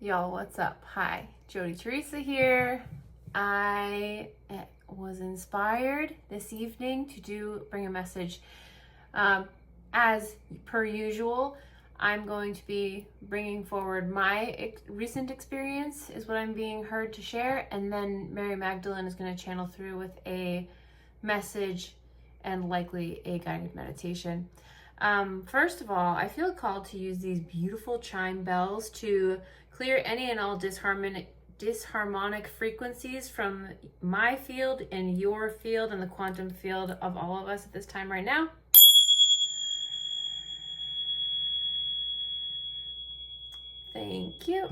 Y'all, what's up? Hi, Jody Teresa here. I was inspired this evening to bring a message. As per usual, I'm going to be bringing forward my recent experience is what I'm being heard to share, and then Mary Magdalene is going to channel through with a message and likely a guided meditation. First of all, I feel called to use these beautiful chime bells to clear any and all disharmonic frequencies from my field and your field and the quantum field of all of us at this time right now. Thank you.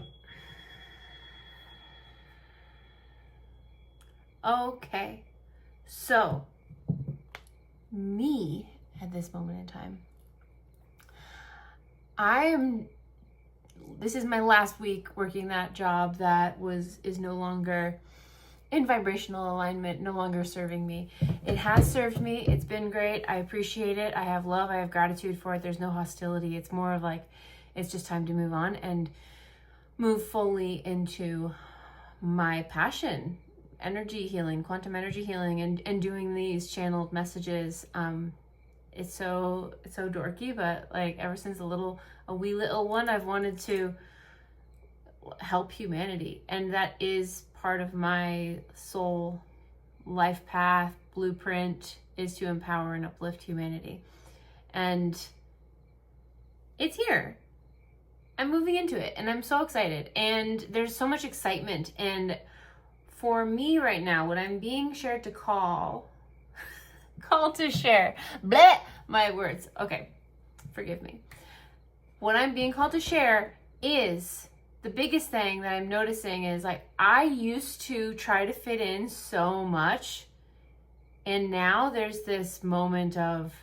Okay, so me at this moment in time, this is my last week working that job that is no longer in vibrational alignment, no longer serving me. It has served me. It's been great. I appreciate it. I have love. I have gratitude for it. There's no hostility. It's more of like, it's just time to move on and move fully into my passion, energy healing, quantum energy healing, and doing these channeled messages. It's so dorky, but like ever since a wee little one, I've wanted to help humanity, and that is part of my soul life path blueprint, is to empower and uplift humanity. And it's here. I'm moving into it, and I'm so excited, and there's so much excitement. And for me right now, what I'm being shared to call to share, bleh, my words. Okay, forgive me. What I'm being called to share is the biggest thing that I'm noticing is like, I used to try to fit in so much, and now there's this moment of,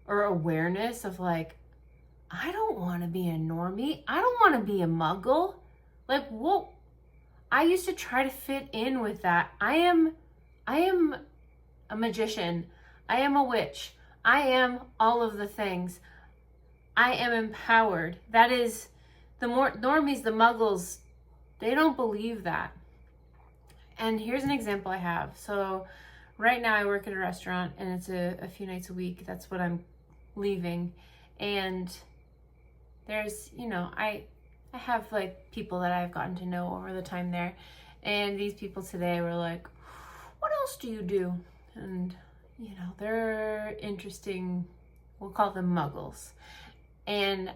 or awareness of like, I don't want to be a normie. I don't want to be a muggle. Like, what? I used to try to fit in with that. I am a magician. I am a witch. I am all of the things. I am empowered. That is, the more normies, the muggles, they don't believe that. And here's an example I have. So right now I work at a restaurant, and it's a few nights a week. That's what I'm leaving. And there's, I have like people that I've gotten to know over the time there. And these people today were like, what else do you do? And, they're interesting. We'll call them muggles. And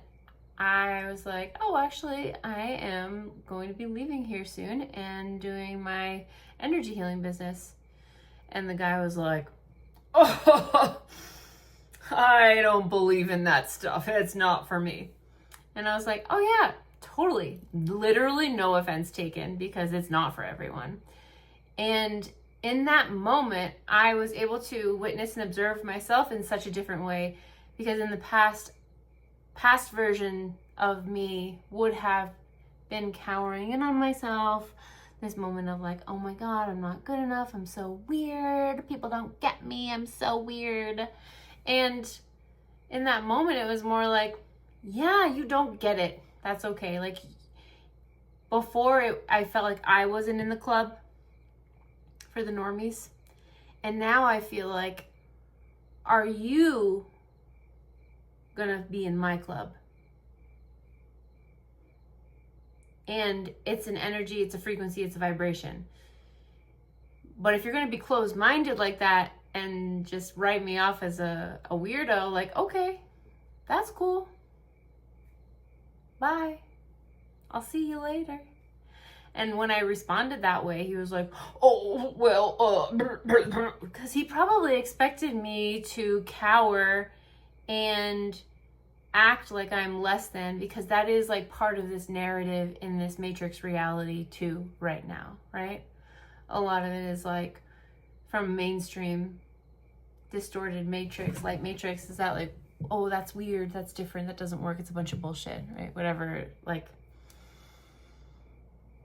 I was like, oh, actually, I am going to be leaving here soon and doing my energy healing business. And the guy was like, oh, I don't believe in that stuff. It's not for me. And I was like, oh yeah, totally. Literally no offense taken, because it's not for everyone. And in that moment, I was able to witness and observe myself in such a different way, because in the past version of me would have been cowering in on myself. This moment of like, oh my God, I'm not good enough. I'm so weird. People don't get me. I'm so weird. And in that moment, it was more like, yeah, you don't get it. That's okay. Like before, I felt like I wasn't in the club for the normies. And now I feel like, are you gonna be in my club? And it's an energy, it's a frequency, it's a vibration. But if you're gonna be closed-minded like that and just write me off as a weirdo, like, okay, that's cool. Bye. I'll see you later. And when I responded that way, he was like, oh, well, because he probably expected me to cower and act like I'm less than, because that is like part of this narrative in this matrix reality too right now, right? A lot of it is like from mainstream distorted matrix, like matrix is that like, oh, that's weird, that's different, that doesn't work, it's a bunch of bullshit, right? Whatever, like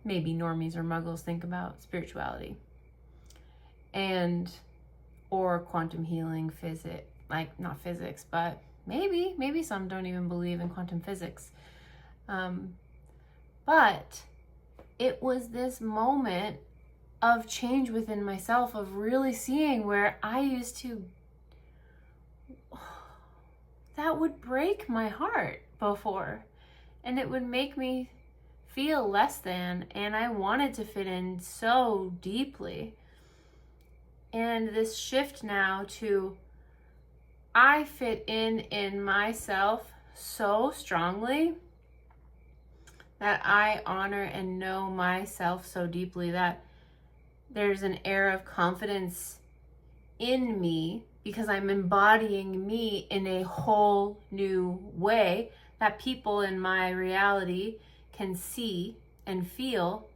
maybe normies or muggles think about spirituality and or quantum healing, physics, like not physics, but maybe some don't even believe in quantum physics. But it was this moment of change within myself, of really seeing where I used to, that would break my heart before, and it would make me feel less than, and I wanted to fit in so deeply. And this shift now to, I fit in myself so strongly that I honor and know myself so deeply that there's an air of confidence in me because I'm embodying me in a whole new way that people in my reality can see and feel,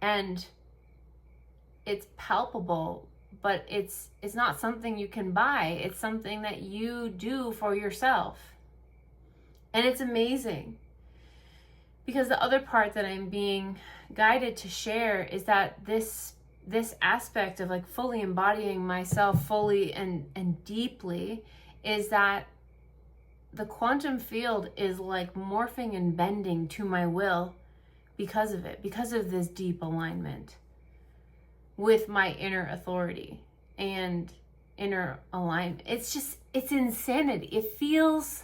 and it's palpable, but it's not something you can buy. It's something that you do for yourself. And it's amazing. Because the other part that I'm being guided to share is that this aspect of like fully embodying myself fully and deeply is that the quantum field is like morphing and bending to my will because of it, because of this deep alignment with my inner authority and inner alignment. It's insanity. It feels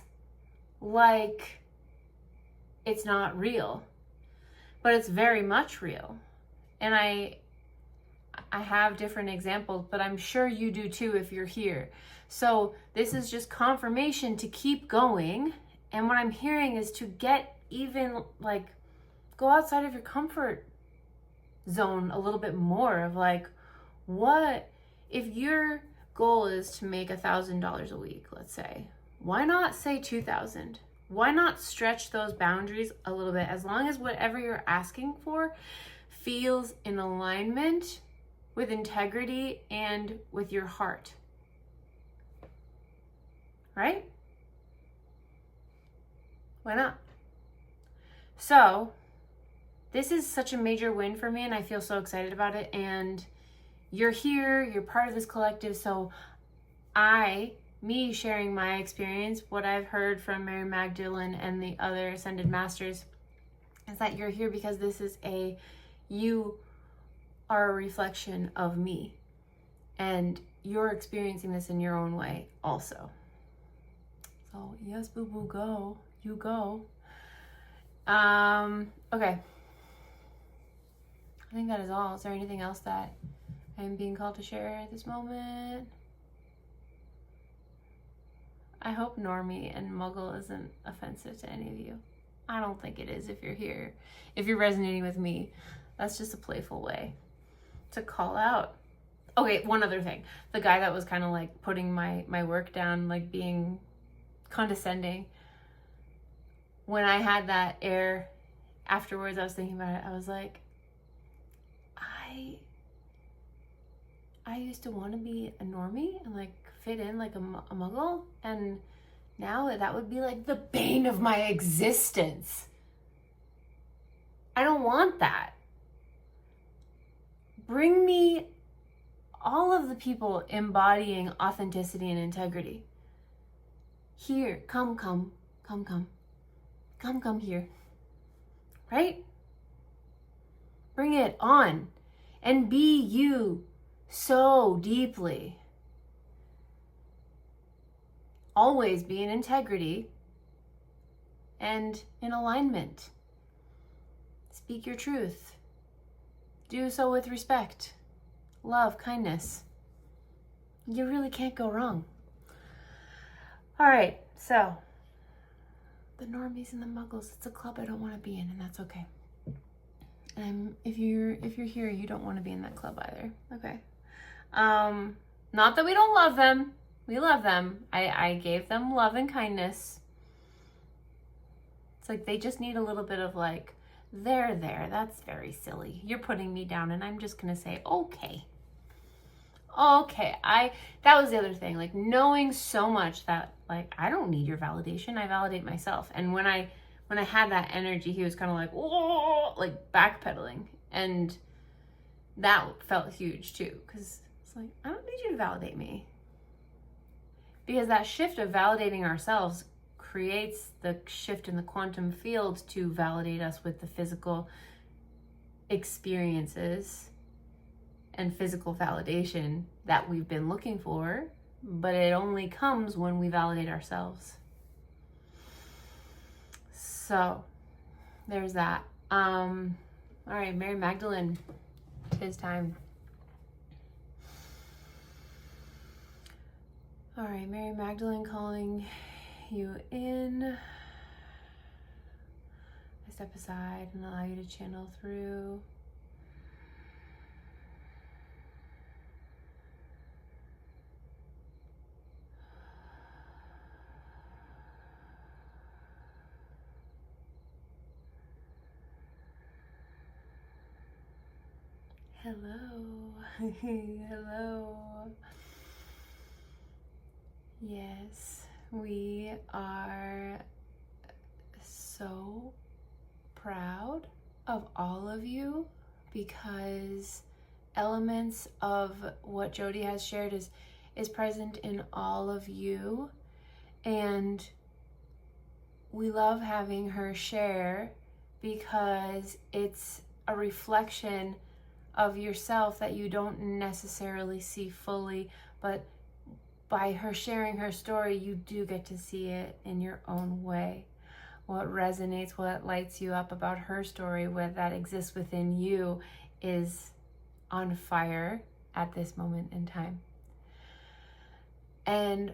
like it's not real, but it's very much real. And I have different examples, but I'm sure you do too if you're here. So this is just confirmation to keep going. And what I'm hearing is to get even like, go outside of your comfort zone a little bit more of like, what if your goal is to make $1,000 a week, let's say, why not say 2,000? Why not stretch those boundaries a little bit, as long as whatever you're asking for feels in alignment with integrity and with your heart, right? Why not? So this is such a major win for me, and I feel so excited about it. And you're here, you're part of this collective. So me sharing my experience, what I've heard from Mary Magdalene and the other Ascended Masters, is that you're here because you are a reflection of me. And you're experiencing this in your own way also. So yes, boo-boo, go. You go. Okay. I think that is all. Is there anything else that I'm being called to share at this moment? I hope normie and muggle isn't offensive to any of you. I don't think it is if you're here. If you're resonating with me, that's just a playful way to call out. Okay, one other thing. The guy that was kind of like putting my work down, like being condescending. When I had that air afterwards, I was thinking about it. I was like, I used to want to be a normie and like fit in like a muggle, and now that would be like the bane of my existence. I don't want that. Bring me all of the people embodying authenticity and integrity. Here, come here, right? Bring it on and be you so deeply. Always be in integrity and in alignment. Speak your truth. Do so with respect, love, kindness. You really can't go wrong. All right, so the normies and the muggles, it's a club I don't want to be in, and that's okay. And if you're here, you don't want to be in that club either. Okay. Not that we don't love them. We love them. I gave them love and kindness. It's like they just need a little bit of like, they're there. That's very silly. You're putting me down, and I'm just gonna say, okay. That was the other thing, like knowing so much that like I don't need your validation. I validate myself. And when I had that energy, he was kind of like, whoa, like backpedaling, and that felt huge too, because it's like, I don't need you to validate me. Because that shift of validating ourselves creates the shift in the quantum field to validate us with the physical experiences and physical validation that we've been looking for, but it only comes when we validate ourselves. So there's that. All right, Mary Magdalene, tis time. All right, Mary Magdalene calling you in. I step aside and allow you to channel through. Hello. Hello. Yes, we are so proud of all of you, because elements of what Jody has shared is present in all of you, and we love having her share because it's a reflection of yourself that you don't necessarily see fully, but by her sharing her story, you do get to see it in your own way. What resonates, what lights you up about her story, what that exists within you, is on fire at this moment in time. And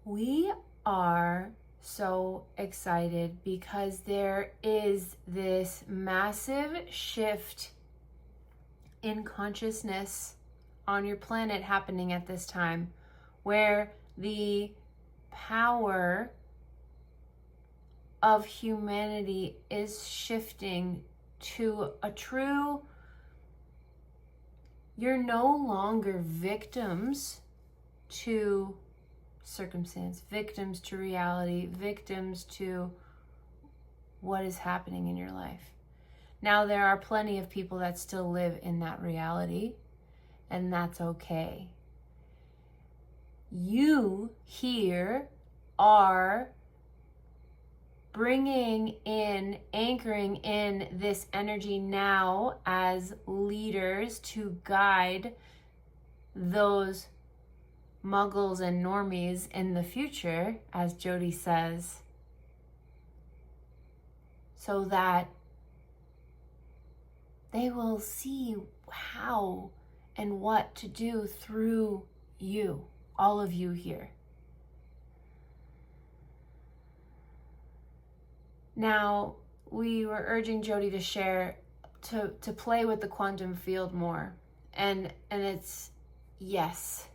we are so excited because there is this massive shift in consciousness on your planet happening at this time, where the power of humanity is shifting to a true, you're no longer victims to circumstance, victims to reality, victims to what is happening in your life. Now, there are plenty of people that still live in that reality, and that's okay. You here are bringing in, anchoring in this energy now as leaders to guide those muggles and normies in the future, as Jody says, so that they will see how and what to do through you, all of you here. Now, we were urging Jody to share, to play with the quantum field more. And it's, yes,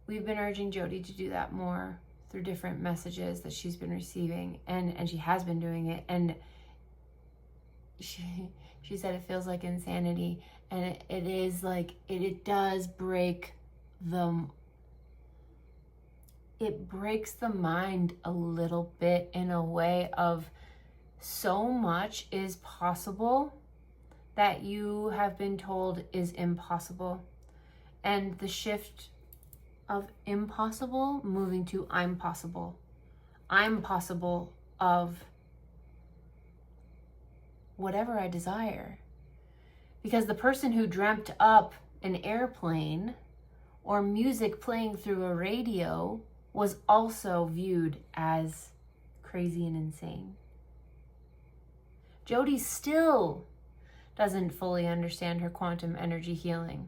we've been urging Jody to do that more through different messages that she's been receiving, and she has been doing it. And she said it feels like insanity, and it is like, it does break it breaks the mind a little bit, in a way of so much is possible that you have been told is impossible. And the shift of impossible moving to I'm possible. I'm possible of whatever I desire. Because the person who dreamt up an airplane or music playing through a radio was also viewed as crazy and insane. Jody still doesn't fully understand her quantum energy healing.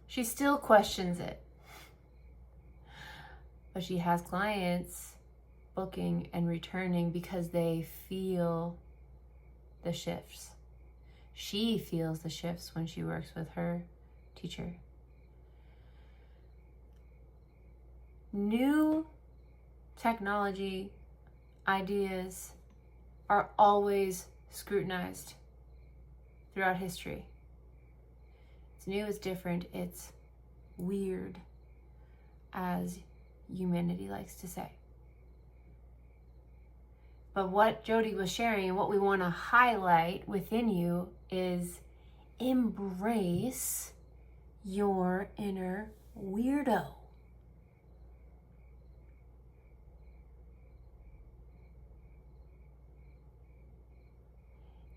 She still questions it. But she has clients booking and returning because they feel the shifts. She feels the shifts when she works with her teacher. New technology ideas are always scrutinized throughout history. It's new, it's different, it's weird, as humanity likes to say. But what Jody was sharing and what we want to highlight within you is embrace your inner weirdo.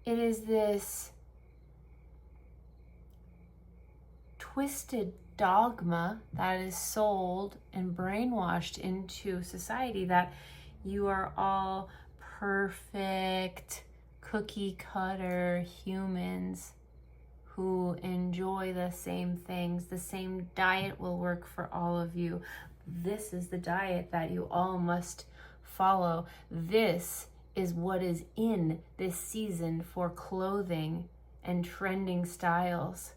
It is this twisted dogma that is sold and brainwashed into society that you are all perfect, cookie cutter humans who enjoy the same things. The same diet will work for all of you. This is the diet that you all must follow. This is what is in this season for clothing and trending styles.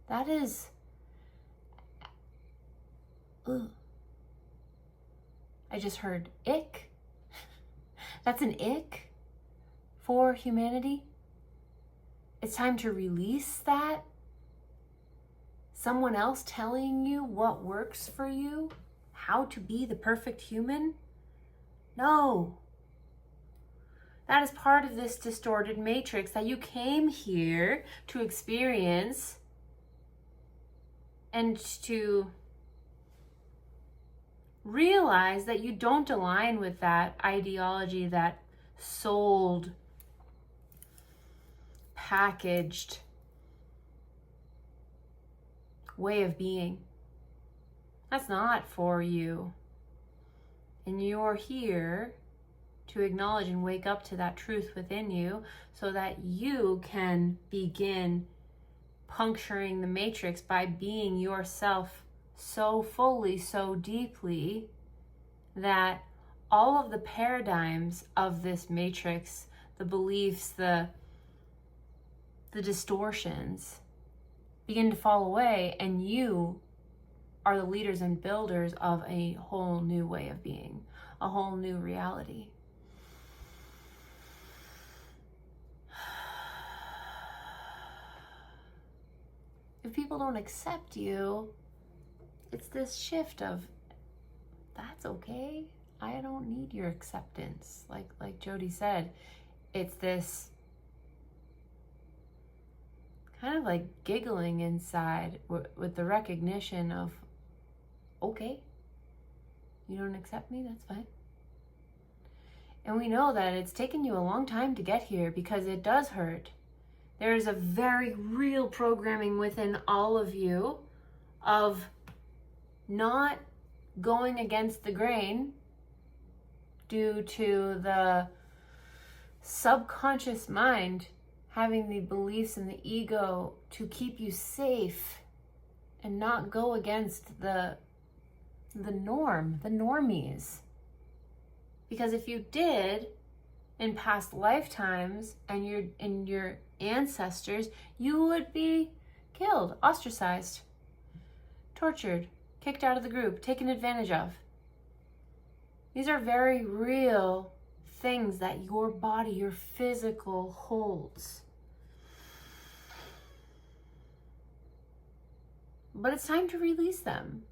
That is, ugh. I just heard ick. That's an ick for humanity. It's time to release that. Someone else telling you what works for you, how to be the perfect human. No. That is part of this distorted matrix that you came here to experience and to realize that you don't align with that ideology, that sold, packaged way of being. That's not for you. And you're here to acknowledge and wake up to that truth within you so that you can begin puncturing the matrix by being yourself so fully, so deeply, that all of the paradigms of this matrix, the beliefs, the distortions begin to fall away, and you are the leaders and builders of a whole new way of being, a whole new reality. If people don't accept you, it's this shift of, that's okay. I don't need your acceptance. Like Jody said, it's this kind of like giggling inside with the recognition of, okay, you don't accept me, that's fine. And we know that it's taken you a long time to get here because it does hurt. There's a very real programming within all of you of not going against the grain due to the subconscious mind having the beliefs and the ego to keep you safe and not go against the norm, the normies. Because if you did in past lifetimes and your ancestors, you would be killed, ostracized, tortured, kicked out of the group, taken advantage of. These are very real things that your body, your physical holds. But it's time to release them,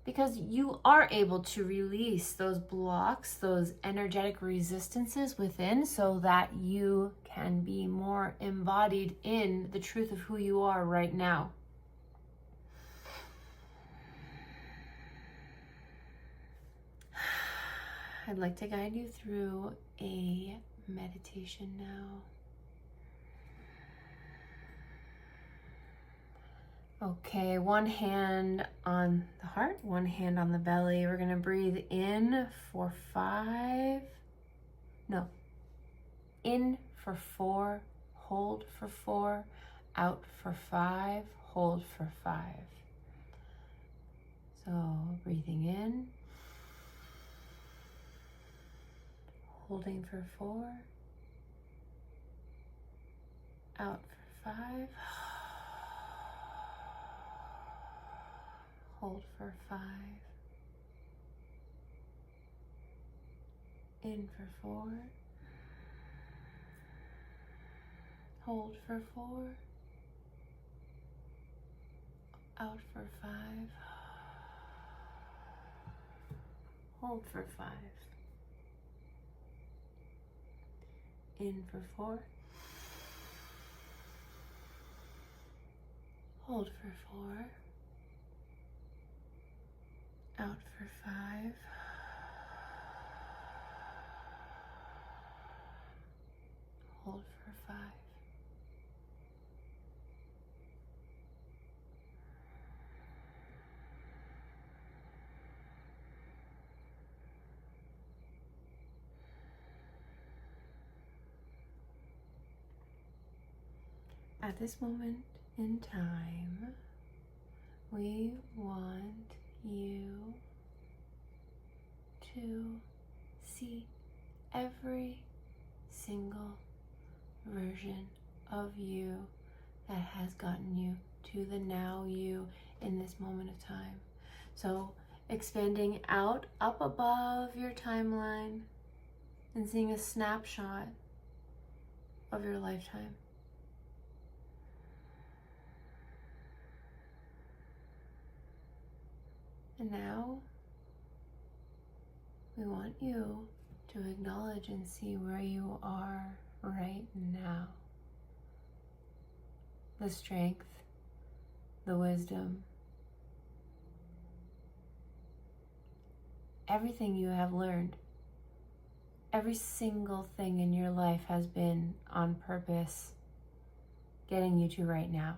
because you are able to release those blocks, those energetic resistances within, so that you can be more embodied in the truth of who you are right now. I'd like to guide you through a meditation now. Okay, one hand on the heart, one hand on the belly. We're gonna breathe in for 5. No, in for 4, hold for 4, out for 5, hold for 5. So breathing in, holding for 4, out for 5. Hold for 5, in for 4, hold for 4, out for 5, hold for 5, in for 4, hold for 4, out for 5, Hold for 5. At this moment in time, we want you to see every single version of you that has gotten you to the now you in this moment of time. So expanding out up above your timeline and seeing a snapshot of your lifetime. And now we want you to acknowledge and see where you are right now. The strength, the wisdom, everything you have learned, every single thing in your life has been on purpose, getting you to right now.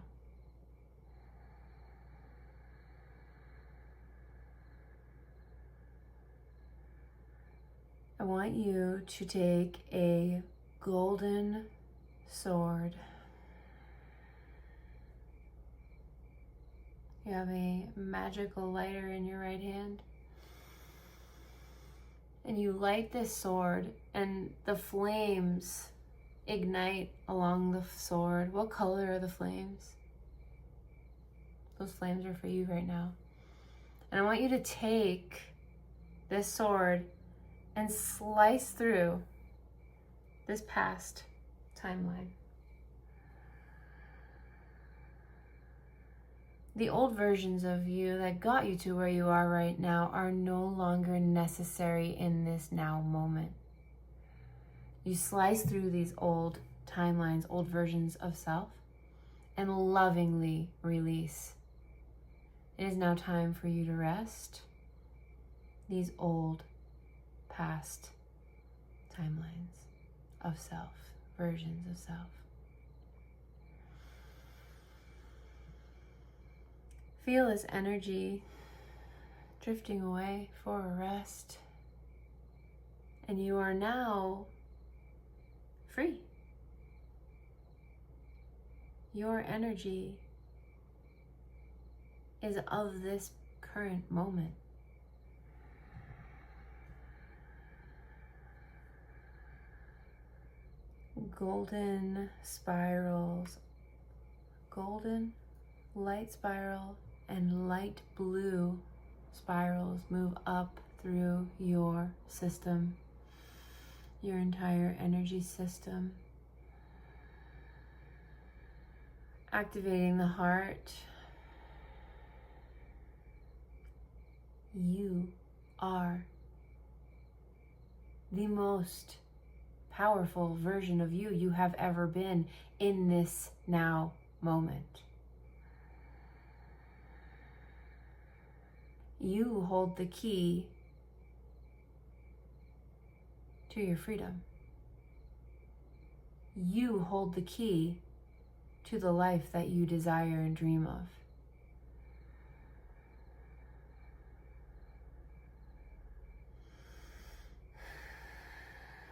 I want you to take a golden sword. You have a magical lighter in your right hand. And you light this sword and the flames ignite along the sword. What color are the flames? Those flames are for you right now. And I want you to take this sword and slice through this past timeline. The old versions of you that got you to where you are right now are no longer necessary in this now moment. You slice through these old timelines, old versions of self, and lovingly release. It is now time for you to rest these old past timelines of self, versions of self. Feel this energy drifting away for a rest. And you are now free. Your energy is of this current moment. Golden spirals, golden light spiral and light blue spirals move up through your system, your entire energy system, activating the heart. You are the most powerful version of you you have ever been in this now moment. You hold the key to your freedom. You hold the key to the life that you desire and dream of.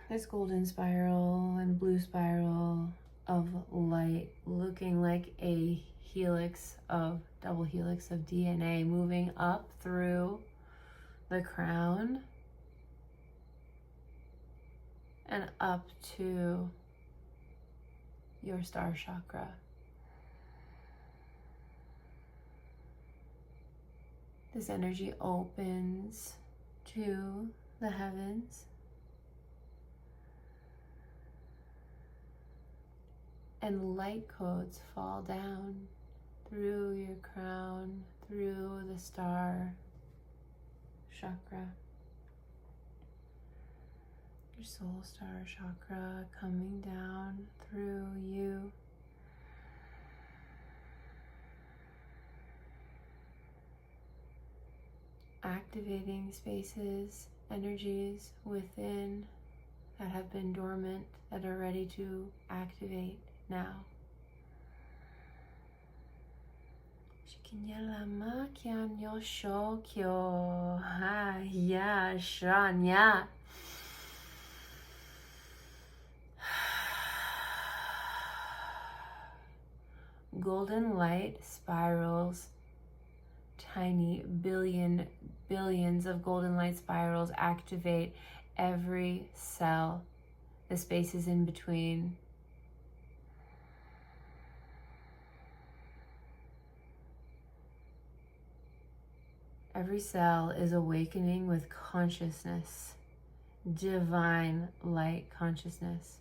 This golden spiral and blue spiral of light looking like a double helix of DNA moving up through the crown and up to your star chakra. This energy opens to the heavens and light codes fall down through your crown, through the star chakra. Your soul star chakra coming down through you. Activating spaces, energies within that have been dormant that are ready to activate now. Shikinyalama kyanyo shokyo ha ya shanya. Golden light spirals, tiny billions of golden light spirals activate every cell, the spaces in between. Every cell is awakening with consciousness, divine light consciousness.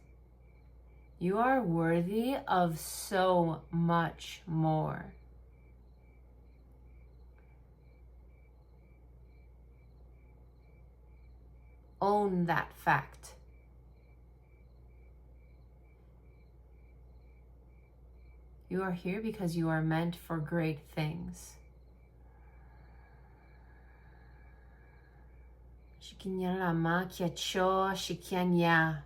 You are worthy of so much more. Own that fact. You are here because you are meant for great things. Shikinyala ma kyacho shikyanya.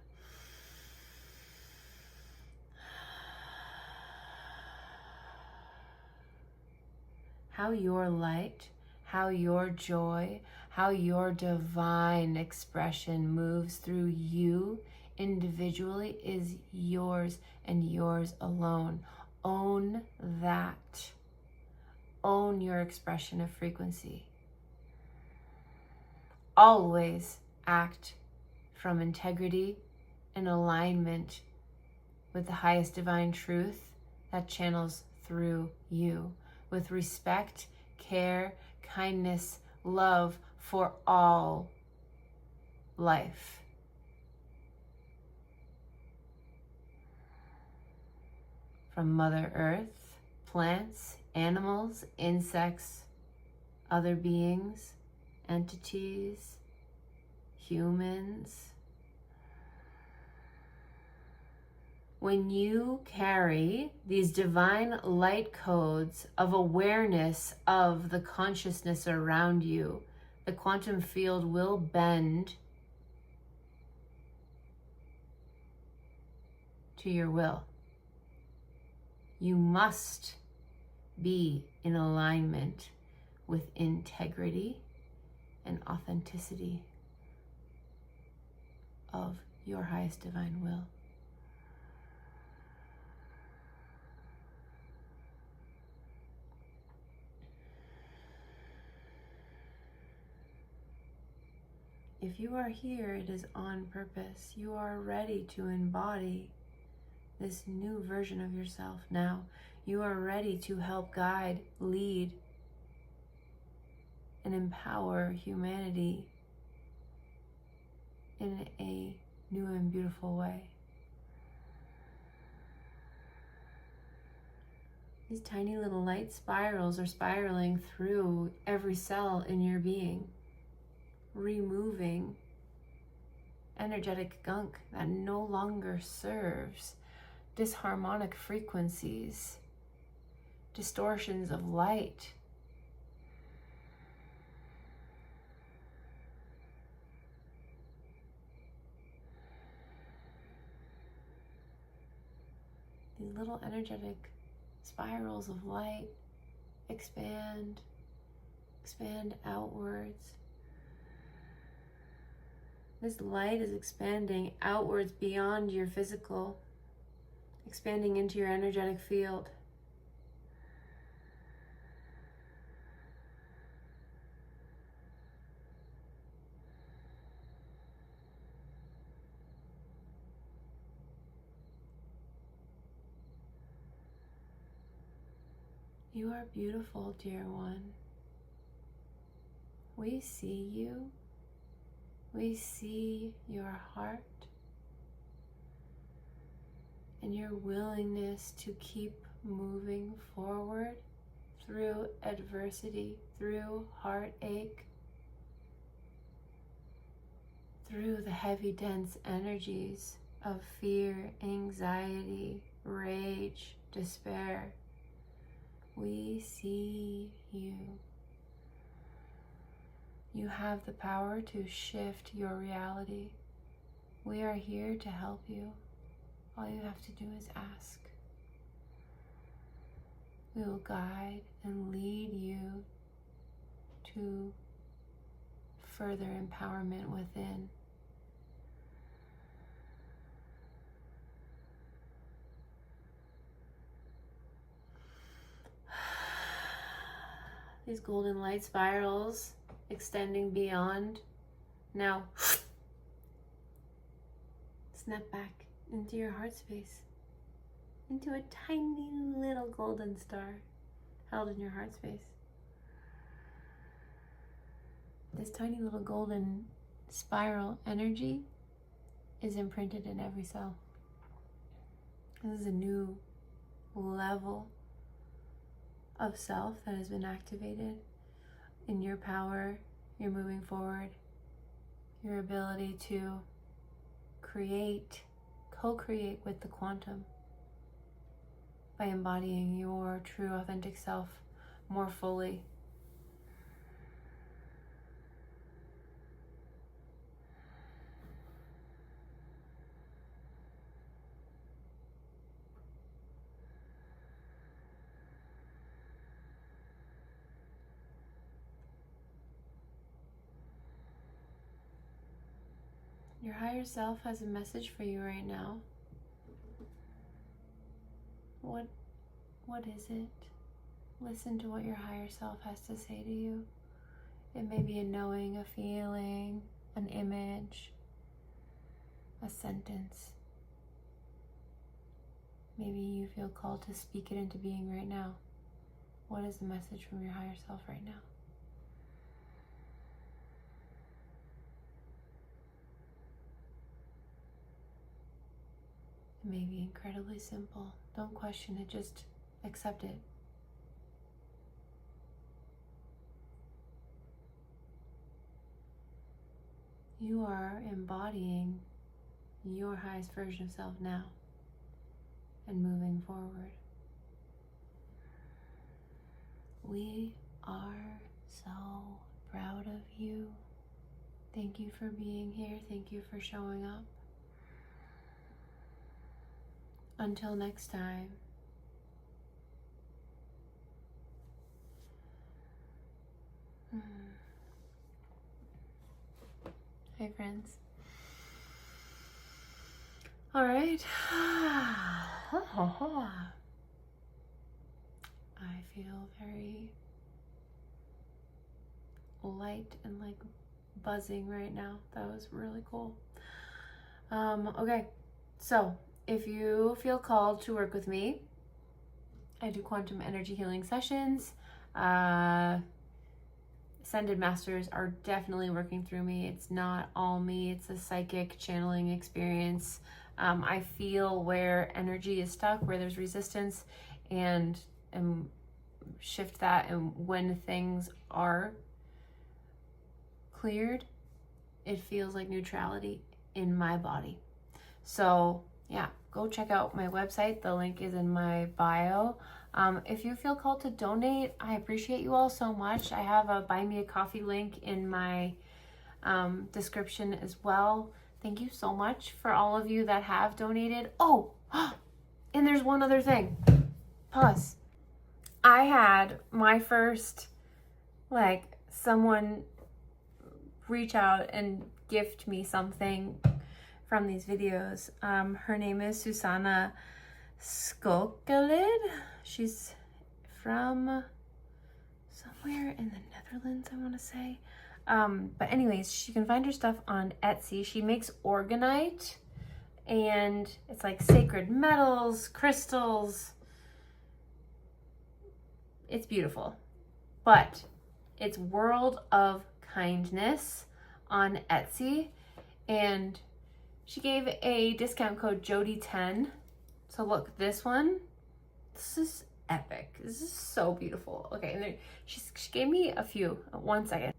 How your light, how your joy, how your divine expression moves through you individually is yours and yours alone. Own that. Own your expression of frequency. Always act from integrity and alignment with the highest divine truth that channels through you, with respect, care, kindness, love for all life. From Mother Earth, plants, animals, insects, other beings, entities, humans. When you carry these divine light codes of awareness of the consciousness around you, the quantum field will bend to your will. You must be in alignment with integrity and authenticity of your highest divine will. If you are here, it is on purpose. You are ready to embody this new version of yourself now. You are ready to help guide, lead, and empower humanity in a new and beautiful way. These tiny little light spirals are spiraling through every cell in your being, removing energetic gunk that no longer serves, disharmonic frequencies, distortions of light. These little energetic spirals of light expand outwards. This light is expanding outwards beyond your physical, expanding into your energetic field. You are beautiful, dear one. We see you. We see your heart and your willingness to keep moving forward through adversity, through heartache, through the heavy, dense energies of fear, anxiety, rage, despair. We see you. You have the power to shift your reality. We are here to help you. All you have to do is ask. We will guide and lead you to further empowerment within. These golden light spirals extending beyond. Now, snap back into your heart space, into a tiny little golden star held in your heart space. This tiny little golden spiral energy is imprinted in every cell. This is a new level of self that has been activated in your power, your moving forward, your ability to create, co-create with the quantum by embodying your true authentic self more fully. Your higher self has a message for you right now. What is it? Listen to what your higher self has to say to you. It may be a knowing, a feeling, an image, a sentence. Maybe you feel called to speak it into being right now. What is the message from your higher self right now? It may be incredibly simple. Don't question it, just accept it. You are embodying your highest version of self now and moving forward. We are so proud of you. Thank you for being here. Thank you for showing up. Until next time. Hi, friends. All right. I feel very light and like buzzing right now. That was really cool. Okay, so if you feel called to work with me, I do quantum energy healing sessions. Ascended Masters are definitely working through me. It's not all me. It's a psychic channeling experience. I feel where energy is stuck, where there's resistance, and shift that. And when things are cleared, it feels like neutrality in my body. So yeah, go check out my website. The link is in my bio. If you feel called to donate, I appreciate you all so much. I have a Buy Me a Coffee link in my description as well. Thank you so much for all of you that have donated. Oh, and there's one other thing. Pause. I had my first, someone reach out and gift me something from these videos. Her name is Susanna Skokelid. She's from somewhere in the Netherlands, I want to say. But anyways, she can find her stuff on Etsy. She makes Orgonite, and it's like sacred metals, crystals. It's beautiful. But it's World of Kindness on Etsy, and she gave a discount code Jody10. So look, this one, this is epic. This is so beautiful. Okay, and then she gave me a few. 1 second.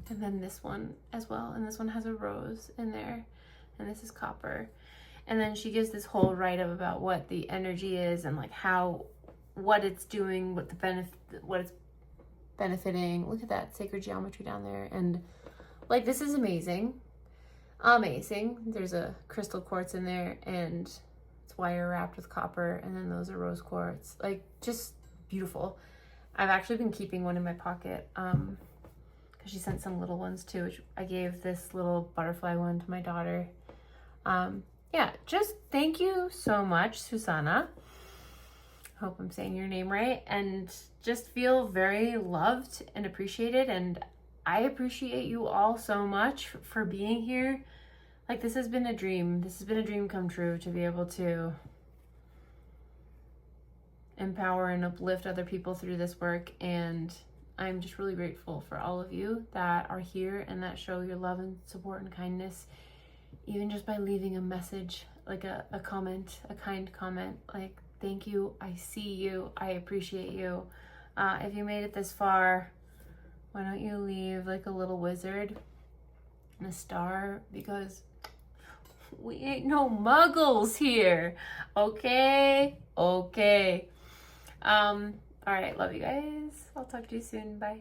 And then this one as well. And this one has a rose in there. And this is copper. And then she gives this whole write-up about what the energy is and what it's doing, what it's benefiting. Look at that sacred geometry down there. And this is amazing. amazing. There's a crystal quartz in there, and it's wire wrapped with copper, and then those are rose quartz. Like, just beautiful. I've actually been keeping one in my pocket because she sent some little ones too, which I gave this little butterfly one to my daughter. Yeah, just thank you so much, Susanna. Hope I'm saying your name right. And just feel very loved and appreciated. And I appreciate you all so much for being here. Like, this has been a dream. This has been a dream come true, to be able to empower and uplift other people through this work. And I'm just really grateful for all of you that are here and that show your love and support and kindness, even just by leaving a message, like a comment, a kind comment, like, thank you, I see you, I appreciate you. If you made it this far, why don't you leave like a little wizard and a star, because we ain't no muggles here. Okay? Okay. All right, love you guys. I'll talk to you soon. Bye.